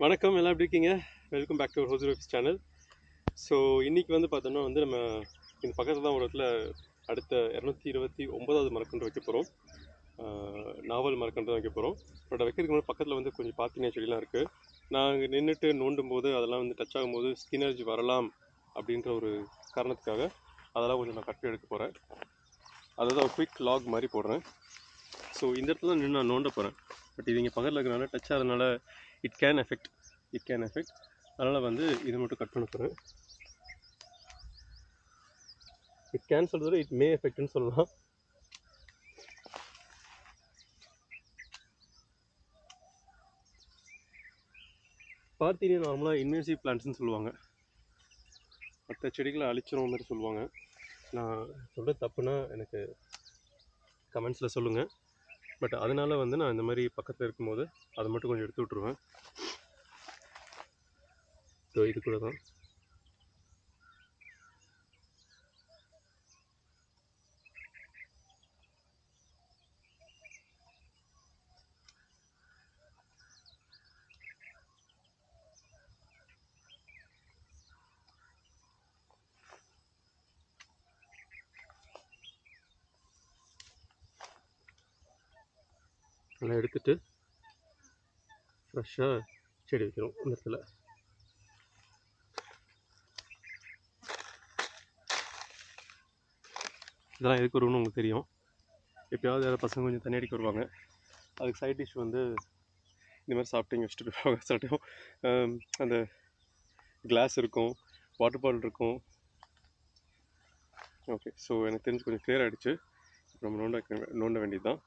வணக்கம், எல்லாம் எப்படி இருக்கீங்க? Welcome back to Hosur channel. So இன்றைக்கி வந்து பார்த்தோன்னா நம்ம இந்த பக்கத்தில் தான் ஒரு இடத்துல அடுத்த 229வது மரக்கன்று வைக்க போகிறோம். நாவல் மரக்கன்று தான் வைக்க போகிறோம். பட் வைக்கிறதுக்கு முன்னாடி பக்கத்தில் வந்து கொஞ்சம் பாத்தினியா செடிலாம் இருக்குது. நான் அங்கே நின்றுட்டு நோண்டும் போது அதெல்லாம் வந்து டச் ஆகும்போது ஸ்கின் அலர்ஜி வரலாம் அப்படின்ற ஒரு காரணத்துக்காக அதெல்லாம் கொஞ்சம் நான் கட் எடுக்க போகிறேன். அதுதான் ஒரு குயிக் லாக் மாதிரி போடுறேன். ஸோ இந்த இடத்துல நின்று நான் நோண்ட போகிறேன். பட் இது இங்கே பக்கத்தில் இருக்கிறனால டச் ஆகிறதுனால இட் கேன் எஃபெக்ட். அதனால் வந்து இதை மட்டும் கட் பண்ண போகிறேன். இட் கேன் சொல்கிறத இட் மே எஃபெக்ட்னு சொல்லலாம். பார்த்தீங்கன்னா நார்மலாக இன்வேசிவ் பிளான்ட்ஸ்னு சொல்லுவாங்க. மற்ற செடிகளை அழிச்சிரும் மாதிரி சொல்லுவாங்க. நான் சொல்கிறது தப்புனா எனக்கு கமெண்ட்ஸில் சொல்லுங்கள். பட் அதனால் வந்து நான் இந்த மாதிரி பக்கத்தில் இருக்கும்போது அதை மட்டும் கொஞ்சம் எடுத்து விட்ருவேன். ஸோ இது கூட தான் நல்லா எடுத்துகிட்டு ஃப்ரெஷ்ஷாக செடி வைக்கிறோம் இந்த இடத்துல. இதெல்லாம் எதுக்கு வரும்னு உங்களுக்கு தெரியும். எப்போயாவது யாராவது பசங்க கொஞ்சம் தண்ணி அடிக்க வருவாங்க. அதுக்கு சைட் டிஷ் வந்து இந்த மாதிரி சாப்பிட்டீங்க வச்சுட்டு போவாங்க. சாப்பிட்டோம் அந்த கிளாஸ் இருக்கும், வாட்டர் பாட்டில் இருக்கும். ஓகே, ஸோ எனக்கு தெரிஞ்சு கொஞ்சம் கிளியர் ஆகிடுச்சு. நம்ம நோண்ட வேண்டியது தான்.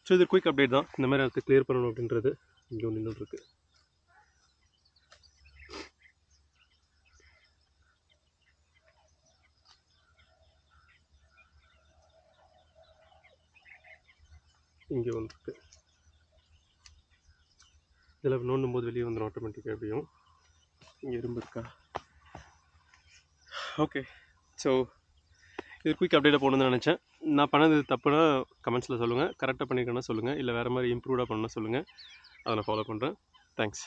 ஸோ இது குயிக் அப்டேட் தான். இந்த மாதிரி அதுக்கு கிளியர் பண்ணணும் அப்படின்றது இங்கே ஒன்று இன்னொன்று இருக்குது. இங்கே ஒன்று இருக்குது. இதில் நோண்டும் போது வெளியே வந்துடும் ஆட்டோமேட்டிக்காக. எப்படியும் இங்கே இரும்பு இருக்கா? ஓகே, ஸோ இது குயிக் அப்டேட்டாக போகணுன்னு நினச்சேன். நான் பண்ணது தப்புனா கமெண்ட்ஸில் சொல்லுங்கள். கரெக்டாக பண்ணியிருக்கேன்னா சொல்லுங்கள். இல்லை வேறு மாதிரி இம்ப்ரூவ்டாக பண்ணணும்னா சொல்லுங்கள். அதை நான் ஃபாலோ பண்ணுறேன். தேங்க்ஸ்.